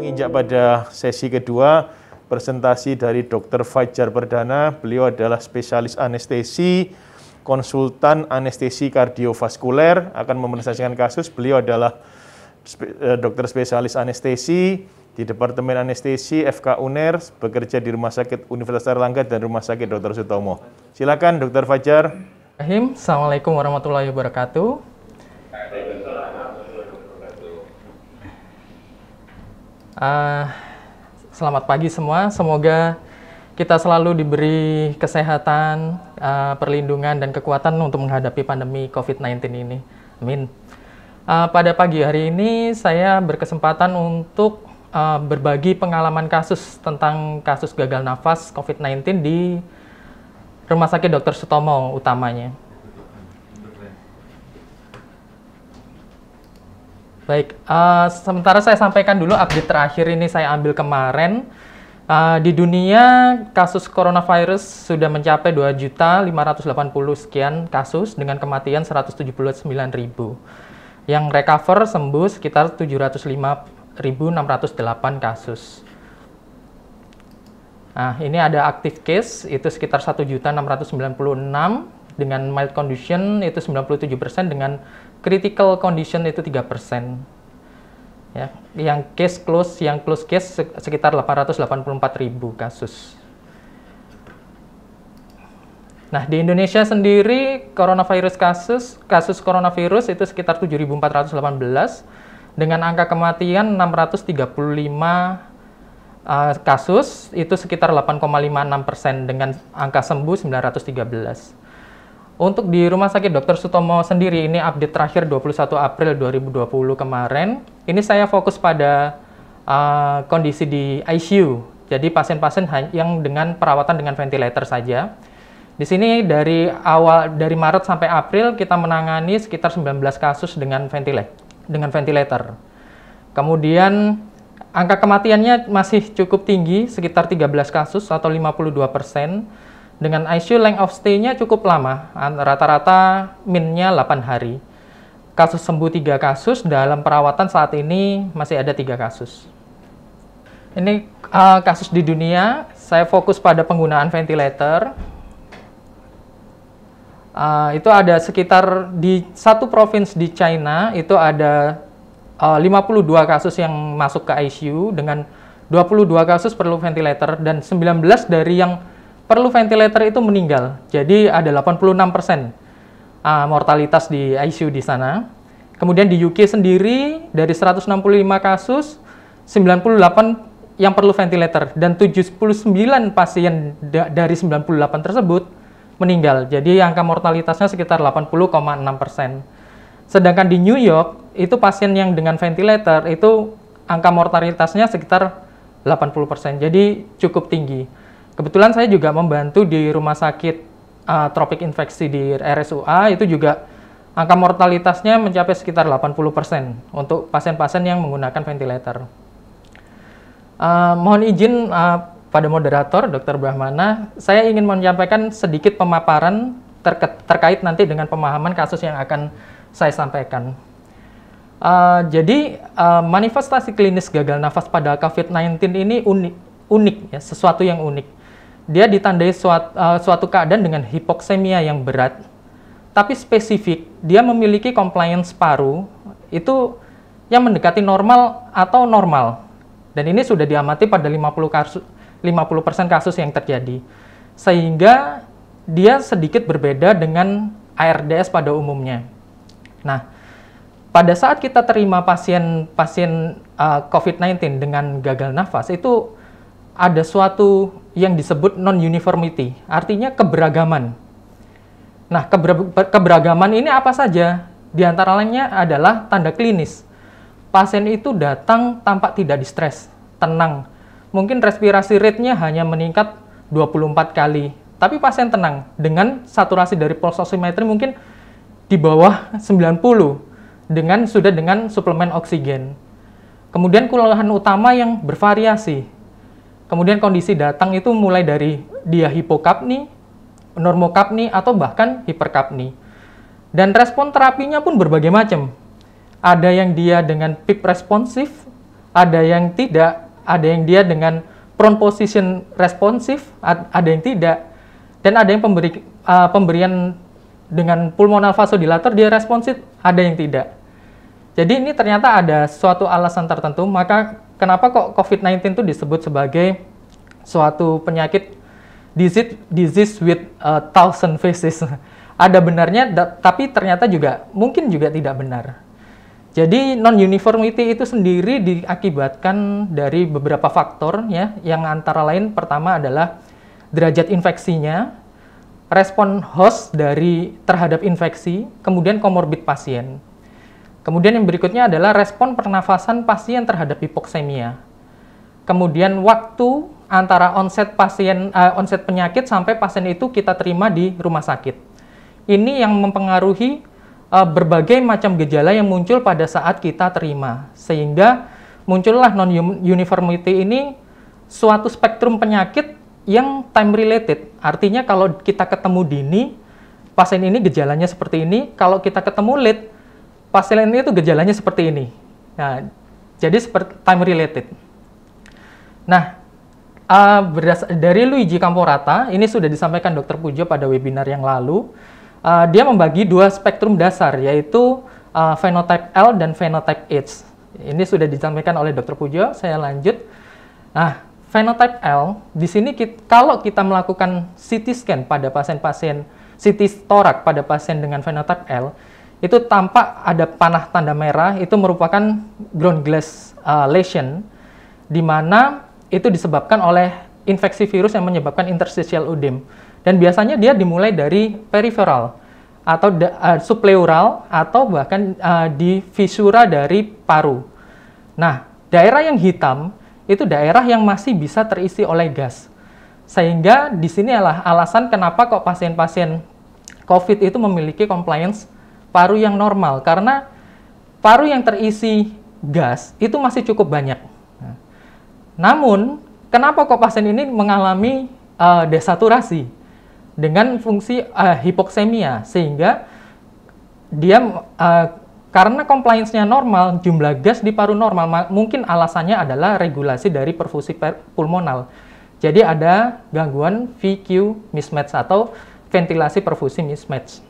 menginjak pada sesi kedua presentasi dari Dr. Fajar Perdana. Beliau adalah spesialis anestesi, konsultan anestesi kardiovaskuler, akan mepresentasikan kasus. Beliau adalah dokter spesialis anestesi di Departemen Anestesi FK UNER, bekerja di Rumah Sakit Universitas Airlangga dan Rumah Sakit Dr. Sutomo. Silakan Dr. Fajar. Assalamualaikum warahmatullahi wabarakatuh. Selamat pagi semua, semoga kita selalu diberi kesehatan, perlindungan, dan kekuatan untuk menghadapi pandemi COVID-19 ini. Amin. Pada pagi hari ini saya berkesempatan untuk berbagi pengalaman kasus tentang kasus gagal nafas COVID-19 di Rumah Sakit Dr. Sutomo utamanya. Baik, sementara saya sampaikan dulu update terakhir ini saya ambil kemarin. Di dunia, kasus coronavirus sudah mencapai 2.580 sekian kasus dengan kematian 179.000. Yang recover sembuh sekitar 705.608 kasus. Nah, ini ada active case, itu sekitar 1.696, dengan mild condition itu 97%, dengan critical condition itu 3%. Ya, yang close case sekitar 884.000 kasus. Nah, di Indonesia sendiri kasus coronavirus itu sekitar 7.418 dengan angka kematian 635 kasus, itu sekitar 8,56%, dengan angka sembuh 913. Untuk di Rumah Sakit Dr. Sutomo sendiri, ini update terakhir 21 April 2020 kemarin. Ini saya fokus pada kondisi di ICU. Jadi pasien-pasien yang dengan perawatan dengan ventilator saja. Di sini dari Maret sampai April kita menangani sekitar 19 kasus dengan ventilator. Kemudian angka kematiannya masih cukup tinggi, sekitar 13 kasus atau 52%. Dengan ICU length of stay-nya cukup lama, rata-rata min-nya 8 hari. Kasus sembuh 3 kasus, dalam perawatan saat ini masih ada 3 kasus. Ini kasus di dunia, saya fokus pada penggunaan ventilator. Itu ada sekitar di satu provinsi di China, itu ada 52 kasus yang masuk ke ICU, dengan 22 kasus perlu ventilator, dan 19 dari yang perlu ventilator itu meninggal. Jadi ada 86% mortalitas di ICU di sana. Kemudian di UK sendiri dari 165 kasus, 98 yang perlu ventilator, dan 79 pasien dari 98 tersebut meninggal. Jadi angka mortalitasnya sekitar 80,6%. Sedangkan di New York, itu pasien yang dengan ventilator itu angka mortalitasnya sekitar 80%. Jadi cukup tinggi. Kebetulan saya juga membantu di rumah sakit tropik infeksi di RSUA, itu juga angka mortalitasnya mencapai sekitar 80% untuk pasien-pasien yang menggunakan ventilator. Mohon izin pada moderator, Dr. Brahmana, saya ingin menyampaikan sedikit pemaparan terkait nanti dengan pemahaman kasus yang akan saya sampaikan. Jadi, manifestasi klinis gagal nafas pada COVID-19 ini unik ya, sesuatu yang unik. Dia ditandai suatu keadaan dengan hipoksemia yang berat, tapi spesifik, dia memiliki compliance paru, itu yang mendekati normal atau normal. Dan ini sudah diamati pada 50% kasus yang terjadi. Sehingga dia sedikit berbeda dengan ARDS pada umumnya. Nah, pada saat kita terima pasien COVID-19 dengan gagal nafas, itu ada suatu yang disebut non-uniformity, artinya keberagaman. Nah, keberagaman ini apa saja? Di antara lainnya adalah tanda klinis. Pasien itu datang tampak tidak distres, tenang. Mungkin respirasi rate-nya hanya meningkat 24 kali, tapi pasien tenang, dengan saturasi dari pulse oximetry mungkin di bawah 90, dengan suplemen oksigen. Kemudian keluhan utama yang bervariasi. Kemudian kondisi datang itu mulai dari dia hipokapni, normokapni, atau bahkan hiperkapni. Dan respon terapinya pun berbagai macam. Ada yang dia dengan PIP responsif, ada yang tidak, ada yang dia dengan prone position responsif, ada yang tidak, dan ada yang pemberian dengan pulmonal vasodilator dia responsif, ada yang tidak. Jadi ini ternyata ada suatu alasan tertentu, maka kenapa kok COVID-19 itu disebut sebagai suatu penyakit disease with 1,000 faces. Ada benarnya, tapi ternyata juga mungkin juga tidak benar. Jadi non-uniformity itu sendiri diakibatkan dari beberapa faktor ya, yang antara lain pertama adalah derajat infeksinya, respon host terhadap infeksi, kemudian komorbid pasien. Kemudian yang berikutnya adalah respon pernafasan pasien terhadap hipoksemia. Kemudian waktu antara onset penyakit sampai pasien itu kita terima di rumah sakit. Ini yang mempengaruhi berbagai macam gejala yang muncul pada saat kita terima. Sehingga muncullah non-uniformity ini suatu spektrum penyakit yang time related. Artinya kalau kita ketemu dini, pasien ini gejalanya seperti ini. Kalau kita ketemu late, pasien ini itu gejalanya seperti ini. Nah, jadi seperti time related. Nah, dari Luigi Camporata, ini sudah disampaikan Dr. Pujo pada webinar yang lalu. Dia membagi dua spektrum dasar, yaitu phenotype L dan phenotype H. Ini sudah disampaikan oleh Dr. Pujo, saya lanjut. Nah, phenotype L, di sini kalau kita melakukan CT scan pada pasien-pasien, CT thorax pada pasien dengan phenotype L, itu tampak ada panah tanda merah, itu merupakan ground glass lesion, di mana itu disebabkan oleh infeksi virus yang menyebabkan interstitial udem. Dan biasanya dia dimulai dari periferal atau subpleural atau bahkan di visura dari paru. Nah, daerah yang hitam itu daerah yang masih bisa terisi oleh gas. Sehingga di sini adalah alasan kenapa kok pasien-pasien COVID itu memiliki compliance paru yang normal, karena paru yang terisi gas itu masih cukup banyak. Namun, kenapa kok pasien ini mengalami desaturasi dengan fungsi hipoksemia, sehingga dia karena compliance-nya normal, jumlah gas di paru normal, mungkin alasannya adalah regulasi dari perfusi pulmonal. Jadi ada gangguan VQ mismatch atau ventilasi perfusi mismatch.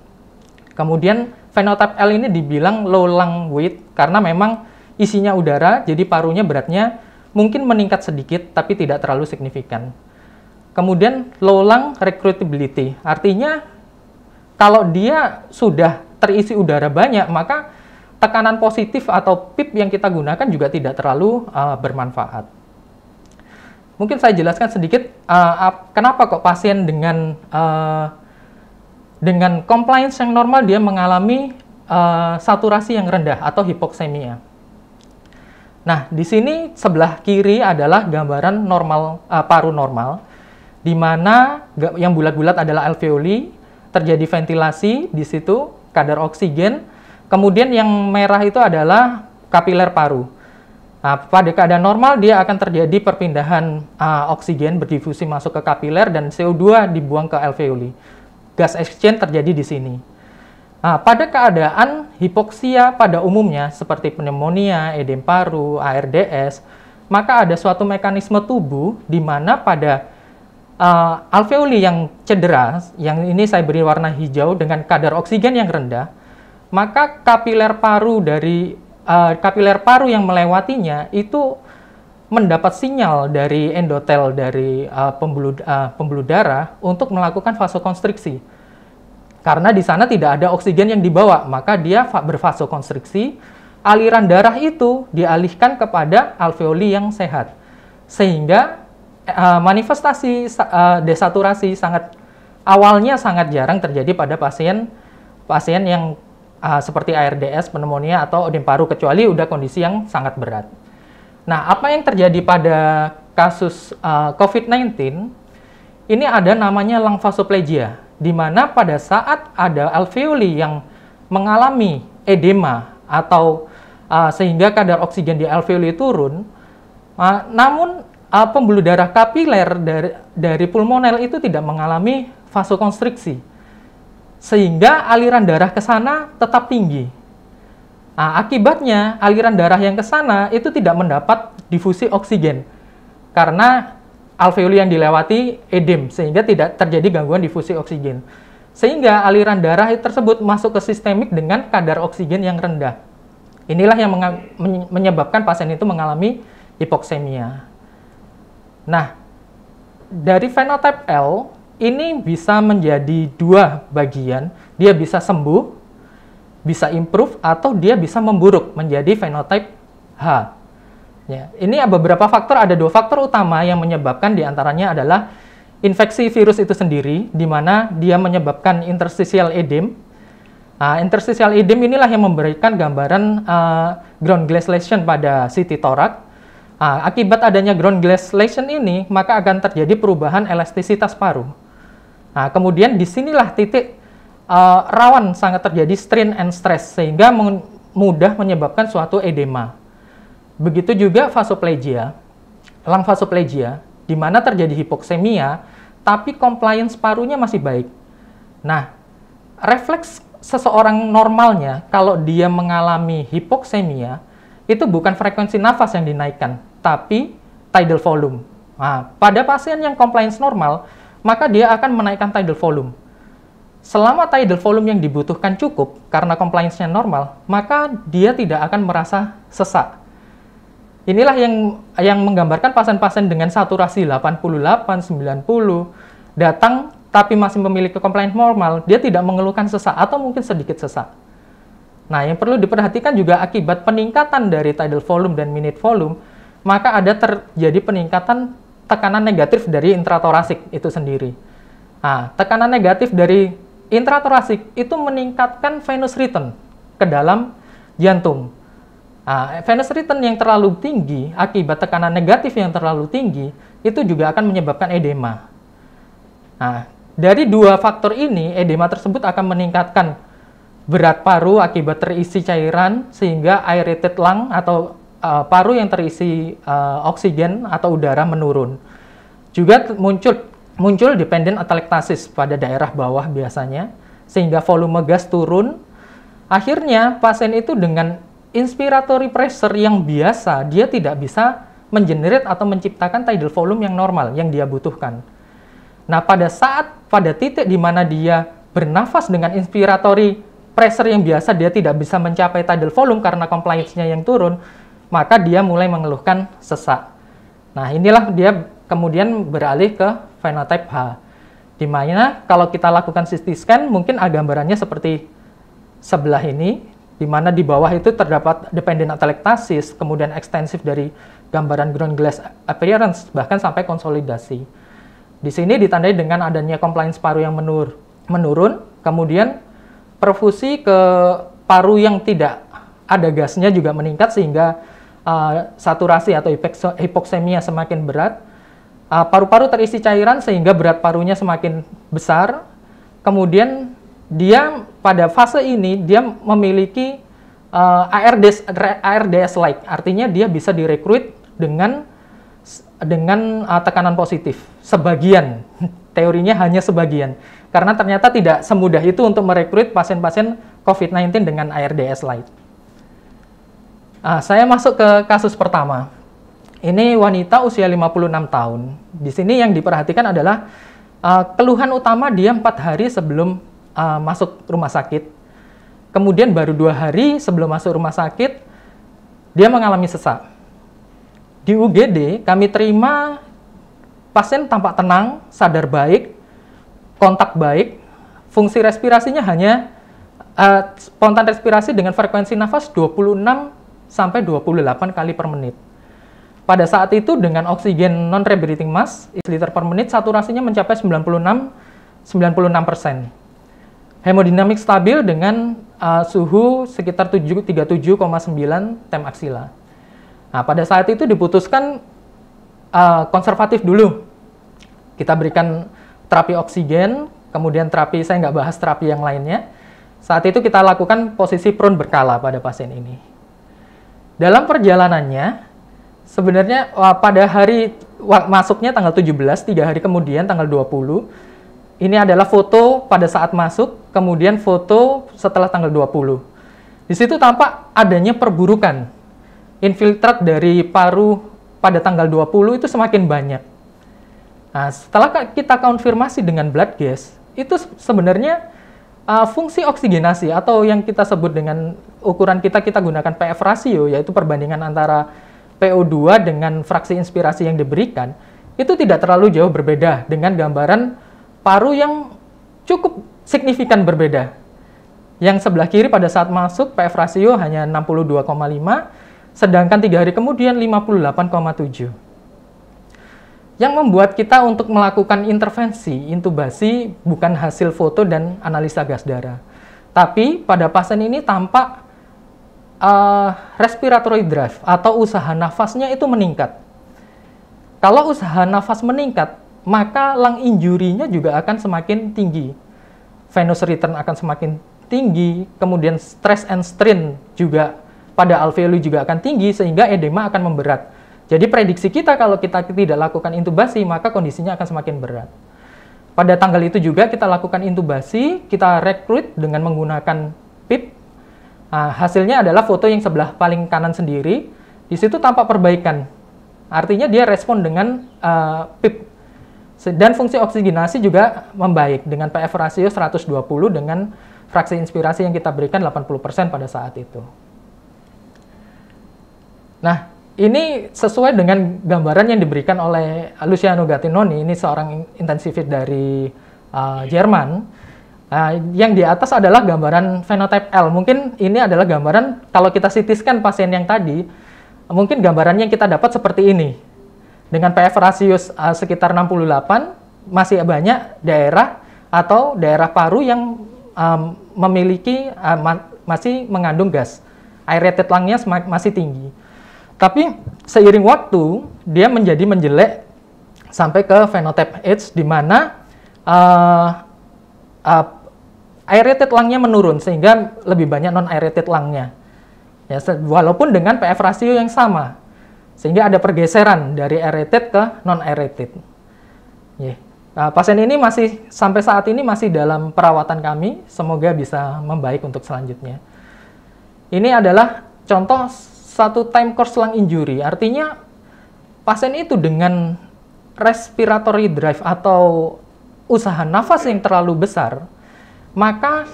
Kemudian phenotype L ini dibilang low lung weight karena memang isinya udara, jadi parunya beratnya mungkin meningkat sedikit tapi tidak terlalu signifikan. Kemudian low lung recruitability, artinya kalau dia sudah terisi udara banyak, maka tekanan positif atau PIP yang kita gunakan juga tidak terlalu bermanfaat. Mungkin saya jelaskan sedikit kenapa kok pasien dengan compliance yang normal dia mengalami saturasi yang rendah atau hipoksemia. Nah, di sini sebelah kiri adalah gambaran normal paru normal, di mana yang bulat-bulat adalah alveoli, terjadi ventilasi di situ, kadar oksigen, kemudian yang merah itu adalah kapiler paru. Nah, pada keadaan normal dia akan terjadi perpindahan oksigen berdifusi masuk ke kapiler dan CO2 dibuang ke alveoli. Gas exchange terjadi di sini. Nah, pada keadaan hipoksia pada umumnya seperti pneumonia, edem paru, ARDS, maka ada suatu mekanisme tubuh di mana pada alveoli yang cedera, yang ini saya beri warna hijau dengan kadar oksigen yang rendah, maka kapiler paru yang melewatinya itu mendapat sinyal dari endotel dari pembuluh darah untuk melakukan vasokonstriksi. Karena di sana tidak ada oksigen yang dibawa, maka dia bervasokonstriksi, aliran darah itu dialihkan kepada alveoli yang sehat. Sehingga manifestasi desaturasi awalnya sangat jarang terjadi pada pasien yang seperti ARDS, pneumonia, atau edem paru, kecuali udah kondisi yang sangat berat. Nah, apa yang terjadi pada kasus COVID-19, ini ada namanya lung vasoplegia, di mana pada saat ada alveoli yang mengalami edema atau sehingga kadar oksigen di alveoli turun, namun pembuluh darah kapiler dari pulmonel itu tidak mengalami vasokonstriksi, sehingga aliran darah ke sana tetap tinggi. Nah, akibatnya aliran darah yang ke sana itu tidak mendapat difusi oksigen karena alveoli yang dilewati edem sehingga tidak terjadi gangguan difusi oksigen. Sehingga aliran darah tersebut masuk ke sistemik dengan kadar oksigen yang rendah. Inilah yang menyebabkan pasien itu mengalami hipoksemia. Nah, dari fenotype L ini bisa menjadi dua bagian. Dia bisa sembuh, bisa improve, atau dia bisa memburuk menjadi fenotype H. Ya, ini beberapa faktor, ada dua faktor utama yang menyebabkan, diantaranya adalah infeksi virus itu sendiri, di mana dia menyebabkan interstitial edem. Nah, interstitial edem inilah yang memberikan gambaran ground glass lesion pada CT thorax. Akibat adanya ground glass lesion ini, maka akan terjadi perubahan elastisitas paru. Nah, kemudian disinilah titik rawan sangat terjadi strain and stress, sehingga mudah menyebabkan suatu edema. Begitu juga vasoplegia, lung vasoplegia, di mana terjadi hipoksemia, tapi compliance parunya masih baik. Nah, refleks seseorang normalnya, kalau dia mengalami hipoksemia, itu bukan frekuensi nafas yang dinaikkan, tapi tidal volume. Nah, pada pasien yang compliance normal, maka dia akan menaikkan tidal volume. Selama tidal volume yang dibutuhkan cukup, karena compliance-nya normal, maka dia tidak akan merasa sesak. Inilah yang menggambarkan pasien-pasien dengan saturasi 88, 90, datang tapi masih memiliki compliance normal, dia tidak mengeluhkan sesak atau mungkin sedikit sesak. Nah, yang perlu diperhatikan juga akibat peningkatan dari tidal volume dan minute volume, maka ada terjadi peningkatan tekanan negatif dari intratorasik itu sendiri. Nah, tekanan negatif dari intratorasik itu meningkatkan venous return ke dalam jantung. Nah, venous return yang terlalu tinggi akibat tekanan negatif yang terlalu tinggi itu juga akan menyebabkan edema. Nah, dari dua faktor ini, edema tersebut akan meningkatkan berat paru akibat terisi cairan sehingga aerated lung atau paru yang terisi oksigen atau udara menurun. Juga muncul dependent atelektasis pada daerah bawah biasanya, sehingga volume gas turun. Akhirnya pasien itu dengan inspiratory pressure yang biasa, dia tidak bisa mengenerate atau menciptakan tidal volume yang normal yang dia butuhkan. Nah, pada titik di mana dia bernafas dengan inspiratory pressure yang biasa, dia tidak bisa mencapai tidal volume karena compliance-nya yang turun, maka dia mulai mengeluhkan sesak. Nah, inilah dia kemudian beralih ke fenotype H, di mana kalau kita lakukan CT scan, mungkin gambarannya seperti sebelah ini, di mana di bawah itu terdapat dependent atelektasis, kemudian ekstensif dari gambaran ground glass appearance, bahkan sampai konsolidasi. Di sini ditandai dengan adanya compliance paru yang menurun, kemudian perfusi ke paru yang tidak ada gasnya juga meningkat, sehingga saturasi atau hipoksemia semakin berat. Paru-paru terisi cairan sehingga berat parunya semakin besar. Kemudian dia pada fase ini dia memiliki ARDS-like, artinya dia bisa direkrut dengan tekanan positif. Sebagian, teorinya hanya sebagian. Karena ternyata tidak semudah itu untuk merekrut pasien-pasien COVID-19 dengan ARDS-like. Saya masuk ke kasus pertama. Ini wanita usia 56 tahun. Di sini yang diperhatikan adalah keluhan utama dia 4 hari sebelum masuk rumah sakit. Kemudian baru 2 hari sebelum masuk rumah sakit, dia mengalami sesak. Di UGD, kami terima pasien tampak tenang, sadar baik, kontak baik, fungsi respirasinya hanya spontan respirasi dengan frekuensi nafas 26 sampai 28 kali per menit. Pada saat itu dengan oksigen non-rebreathing mask, liter per menit, saturasinya mencapai 96%. Hemodinamik stabil dengan suhu sekitar 37,9 tem aksila. Nah, pada saat itu diputuskan konservatif dulu. Kita berikan terapi oksigen, kemudian terapi, saya nggak bahas terapi yang lainnya. Saat itu kita lakukan posisi prone berkala pada pasien ini. Dalam perjalanannya, sebenarnya pada hari masuknya tanggal 17, 3 hari kemudian tanggal 20, ini adalah foto pada saat masuk, kemudian foto setelah tanggal 20. Di situ tampak adanya perburukan. Infiltrat dari paru pada tanggal 20 itu semakin banyak. Nah, setelah kita konfirmasi dengan blood gas, itu sebenarnya fungsi oksigenasi atau yang kita sebut dengan ukuran kita gunakan PF ratio, yaitu perbandingan antara PO2 dengan fraksi inspirasi yang diberikan, itu tidak terlalu jauh berbeda dengan gambaran paru yang cukup signifikan berbeda. Yang sebelah kiri pada saat masuk PF ratio hanya 62,5, sedangkan 3 hari kemudian 58,7. Yang membuat kita untuk melakukan intervensi, intubasi bukan hasil foto dan analisa gas darah. Tapi pada pasien ini tampak respiratory drive atau usaha nafasnya itu meningkat. Kalau usaha nafas meningkat, maka lung injury-nya juga akan semakin tinggi. Venous return akan semakin tinggi, kemudian stress and strain juga pada alveoli juga akan tinggi, sehingga edema akan memberat. Jadi prediksi kita kalau kita tidak lakukan intubasi, maka kondisinya akan semakin berat. Pada tanggal itu juga kita lakukan intubasi, kita rekrut dengan menggunakan PIP. Nah, hasilnya adalah foto yang sebelah paling kanan sendiri, di situ tampak perbaikan. Artinya dia respon dengan PIP. Dan fungsi oksigenasi juga membaik dengan PF ratio 120 dengan fraksi inspirasi yang kita berikan 80% pada saat itu. Nah, ini sesuai dengan gambaran yang diberikan oleh Luciano Gattinoni, ini seorang intensivist dari Jerman. Yang di atas adalah gambaran phenotype L. Mungkin ini adalah gambaran, kalau kita CT scan pasien yang tadi, mungkin gambarannya yang kita dapat seperti ini. Dengan PF ratio sekitar 68, masih banyak daerah atau daerah paru yang memiliki masih mengandung gas. Aerated lung-nya masih tinggi. Tapi seiring waktu dia menjadi menjelek sampai ke phenotype H, di mana aerated lung-nya menurun sehingga lebih banyak non-aerated lung-nya. Ya, walaupun dengan PF ratio yang sama, sehingga ada pergeseran dari aerated ke non-aerated. Yeah. Pasien ini masih sampai saat ini masih dalam perawatan kami, semoga bisa membaik untuk selanjutnya. Ini adalah contoh satu time course lung injury, artinya pasien itu dengan respiratory drive atau usaha nafas yang terlalu besar, maka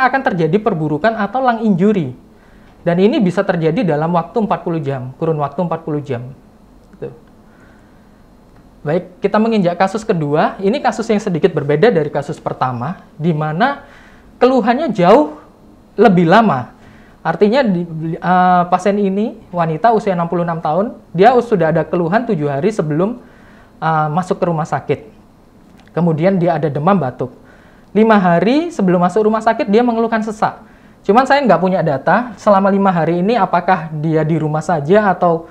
akan terjadi perburukan atau lung injury. Dan ini bisa terjadi dalam waktu 40 jam, kurun waktu 40 jam. Gitu. Baik, kita menginjak kasus kedua. Ini kasus yang sedikit berbeda dari kasus pertama, di mana keluhannya jauh lebih lama. Artinya pasien ini, wanita usia 66 tahun, dia sudah ada keluhan 7 hari sebelum masuk ke rumah sakit. Kemudian dia ada demam batuk. 5 hari sebelum masuk rumah sakit, dia mengeluhkan sesak. Cuman saya nggak punya data selama 5 hari ini apakah dia di rumah saja atau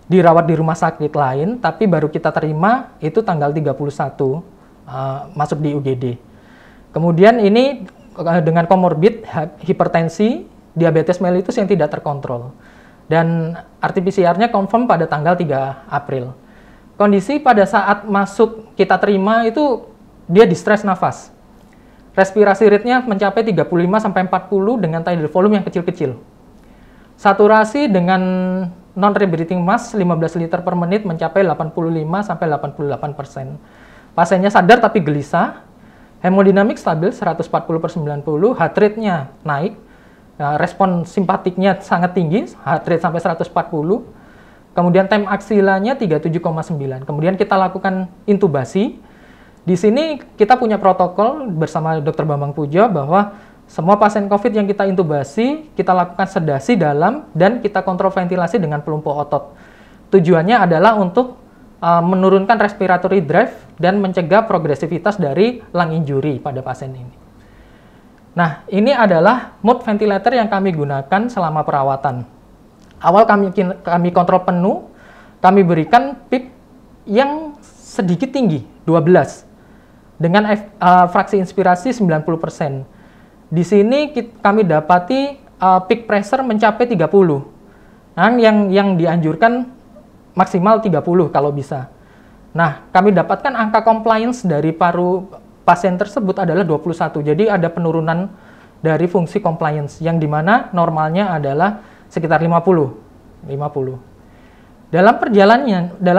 dirawat di rumah sakit lain, tapi baru kita terima itu tanggal 31 masuk di UGD. Kemudian ini dengan komorbid hipertensi, diabetes mellitus yang tidak terkontrol. Dan RT-PCR-nya confirm pada tanggal 3 April. Kondisi pada saat masuk kita terima itu dia distress nafas. Respirasi rate-nya mencapai 35-40 dengan tidal volume yang kecil-kecil. Saturasi dengan non-rebreathing mass 15 liter per menit mencapai 85-88%. Pasiennya sadar tapi gelisah. Hemodinamik stabil 140/90, heart rate-nya naik. Respon simpatiknya sangat tinggi, heart rate sampai 140. Kemudian time aksilanya 37,9. Kemudian kita lakukan intubasi. Di sini kita punya protokol bersama Dr. Bambang Pujo bahwa semua pasien COVID yang kita intubasi, kita lakukan sedasi dalam dan kita kontrol ventilasi dengan pelumpuh otot. Tujuannya adalah untuk menurunkan respiratory drive dan mencegah progresivitas dari lung injury pada pasien ini. Nah, ini adalah mode ventilator yang kami gunakan selama perawatan. Awal kami kontrol penuh, kami berikan PIP yang sedikit tinggi, 12. Dengan fraksi inspirasi 90%. Di sini kami dapati peak pressure mencapai 30. Nah, yang dianjurkan maksimal 30 kalau bisa. Nah, kami dapatkan angka compliance dari paru pasien tersebut adalah 21. Jadi ada penurunan dari fungsi compliance, yang dimana normalnya adalah sekitar 50. Dalam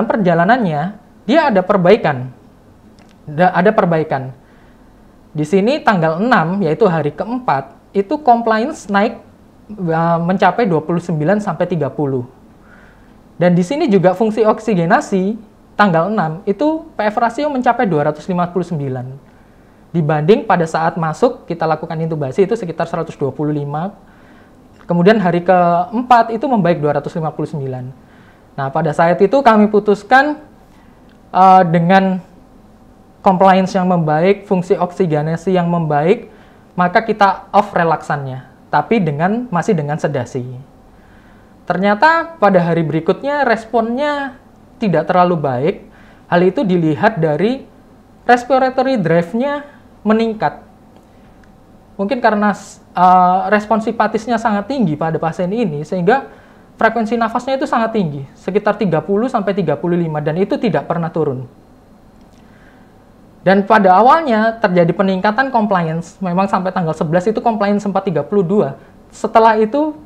perjalanannya, dia ada perbaikan. Di sini tanggal 6, yaitu hari keempat, itu compliance naik mencapai 29 sampai 30. Dan di sini juga fungsi oksigenasi tanggal 6 itu PF rasio mencapai 259. Dibanding pada saat masuk kita lakukan intubasi itu sekitar 125. Kemudian hari keempat itu membaik 259. Nah, pada saat itu kami putuskan dengan compliance yang membaik, fungsi oksigenasi yang membaik, maka kita off relaksannya, tapi masih dengan sedasi. Ternyata pada hari berikutnya responnya tidak terlalu baik. Hal itu dilihat dari respiratory drive-nya meningkat. Mungkin karena respon simpatisnya sangat tinggi pada pasien ini, sehingga frekuensi nafasnya itu sangat tinggi, sekitar 30 sampai 35, dan itu tidak pernah turun. Dan pada awalnya terjadi peningkatan compliance, memang sampai tanggal 11 itu compliance sempat 32. Setelah itu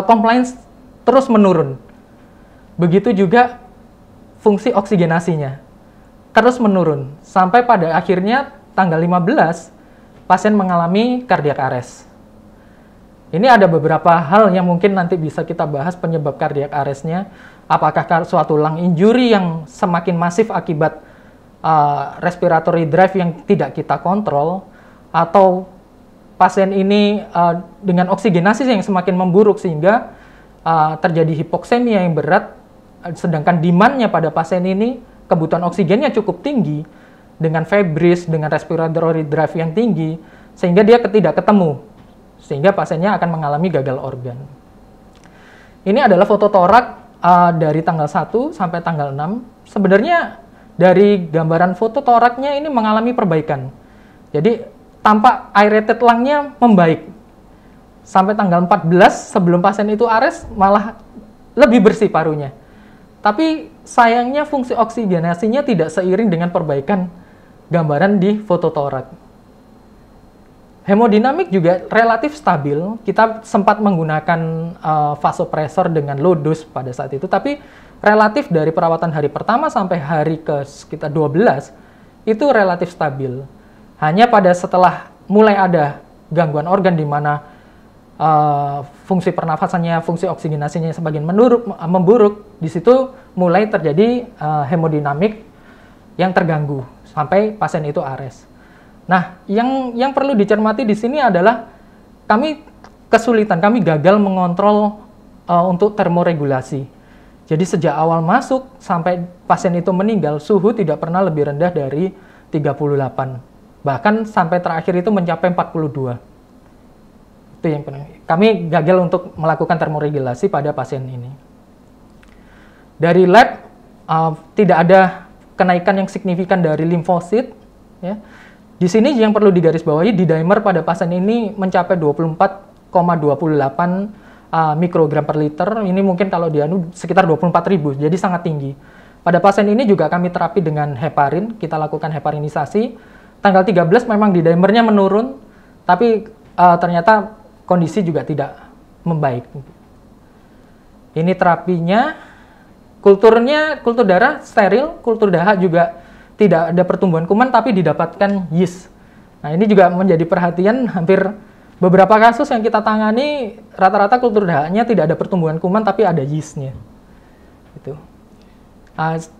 compliance terus menurun. Begitu juga fungsi oksigenasinya terus menurun, sampai pada akhirnya tanggal 15 pasien mengalami cardiac arrest. Ini ada beberapa hal yang mungkin nanti bisa kita bahas penyebab cardiac arrest-nya. Apakah suatu lung injury yang semakin masif akibat respiratory drive yang tidak kita kontrol, atau pasien ini dengan oksigenasi yang semakin memburuk sehingga terjadi hipoksemia yang berat, sedangkan demand-nya pada pasien ini, kebutuhan oksigennya cukup tinggi, dengan febris, dengan respiratory drive yang tinggi, sehingga dia tidak ketemu, sehingga pasiennya akan mengalami gagal organ. Ini adalah foto torak dari tanggal 1 sampai tanggal 6. Sebenarnya dari gambaran foto toraknya ini mengalami perbaikan. Jadi tampak aerated lung-nya membaik. Sampai tanggal 14 sebelum pasien itu ARES malah lebih bersih parunya. Tapi sayangnya fungsi oksigenasinya tidak seiring dengan perbaikan gambaran di foto torak. Hemodinamik juga relatif stabil. Kita sempat menggunakan vasopressor dengan low dose pada saat itu, tapi relatif dari perawatan hari pertama sampai hari ke sekitar 12 itu relatif stabil. Hanya pada setelah mulai ada gangguan organ di mana fungsi pernafasannya, fungsi oksigenasinya sebagian memburuk, di situ mulai terjadi hemodinamik yang terganggu sampai pasien itu ARES. Nah, yang perlu dicermati di sini adalah kami gagal mengontrol untuk termoregulasi. Jadi sejak awal masuk sampai pasien itu meninggal, suhu tidak pernah lebih rendah dari 38. Bahkan sampai terakhir itu mencapai 42. Itu yang kami gagal untuk melakukan termoregulasi pada pasien ini. Dari lab tidak ada kenaikan yang signifikan dari limfosit. Ya. Di sini yang perlu digarisbawahi, D-dimer pada pasien ini mencapai 24,28 mikrogram per liter. Ini mungkin kalau sekitar 24.000, jadi sangat tinggi. Pada pasien ini juga kami terapi dengan heparin, kita lakukan heparinisasi. Tanggal 13 memang D-dimernya menurun, tapi ternyata kondisi juga tidak membaik. Ini terapinya, kultur darah steril, kultur dahak juga tidak ada pertumbuhan kuman, tapi didapatkan yeast. Nah, ini juga menjadi perhatian. Hampir beberapa kasus yang kita tangani, rata-rata kultur dahaknya tidak ada pertumbuhan kuman, tapi ada yeast-nya. Gitu.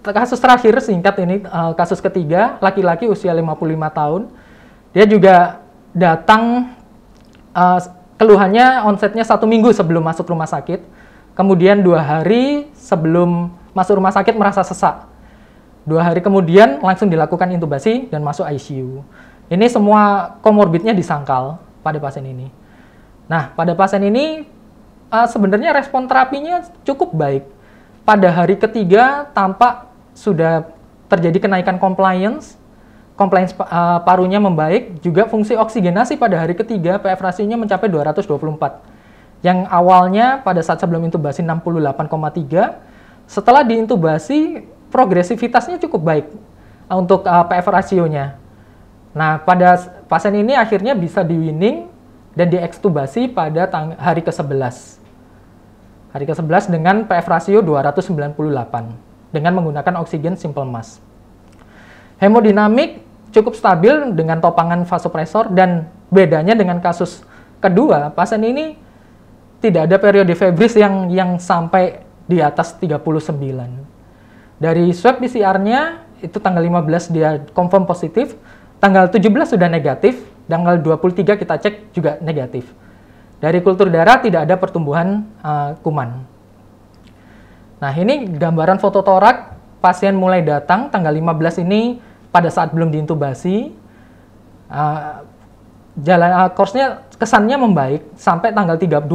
Kasus terakhir singkat ini, kasus ketiga, laki-laki usia 55 tahun. Dia juga datang, keluhannya onsetnya 1 minggu sebelum masuk rumah sakit. Kemudian 2 hari sebelum masuk rumah sakit merasa sesak. 2 hari kemudian langsung dilakukan intubasi dan masuk ICU. Ini semua komorbidnya disangkal pada pasien ini. Nah, pada pasien ini sebenarnya respon terapinya cukup baik. Pada hari ketiga tampak sudah terjadi kenaikan compliance parunya membaik, juga fungsi oksigenasi pada hari ketiga PF rasionya mencapai 224. Yang awalnya pada saat sebelum intubasi 68,3, setelah diintubasi progresivitasnya cukup baik untuk PF rasionya. Nah, pada pasien ini akhirnya bisa di-weaning dan diekstubasi pada hari ke-11. Hari ke-11 dengan PF rasio 298 dengan menggunakan oksigen simple mask. Hemodinamik cukup stabil dengan topangan vasopresor, dan bedanya dengan kasus kedua, pasien ini tidak ada periode febris yang sampai di atas 39. Dari swab PCR-nya itu tanggal 15 dia confirm positif, tanggal 17 sudah negatif, tanggal 23 kita cek juga negatif. Dari kultur darah tidak ada pertumbuhan kuman. Nah, ini gambaran foto torak pasien mulai datang tanggal 15 ini pada saat belum diintubasi. Course-nya kesannya membaik sampai tanggal 25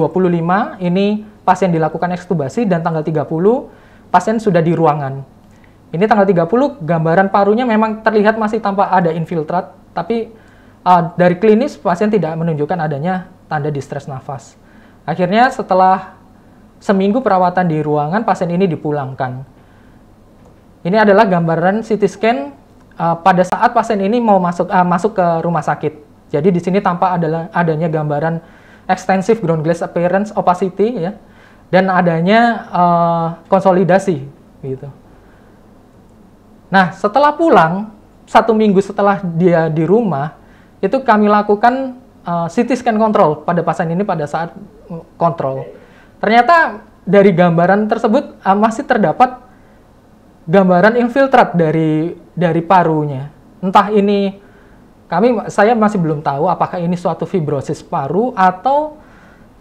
ini pasien dilakukan ekstubasi, dan tanggal 30 pasien sudah di ruangan. Ini tanggal 30 gambaran parunya memang terlihat masih tanpa ada infiltrat, tapi dari klinis pasien tidak menunjukkan adanya tanda distres nafas. Akhirnya setelah seminggu perawatan di ruangan, pasien ini dipulangkan. Ini adalah gambaran CT scan pada saat pasien ini mau masuk ke rumah sakit. Jadi di sini tampak adanya gambaran extensive ground glass appearance opacity, ya, dan adanya konsolidasi gitu. Nah, setelah pulang, 1 minggu setelah dia di rumah, itu kami lakukan CT scan kontrol pada pasien ini pada saat kontrol. Ternyata dari gambaran tersebut masih terdapat gambaran infiltrat dari parunya. Entah ini saya masih belum tahu apakah ini suatu fibrosis paru atau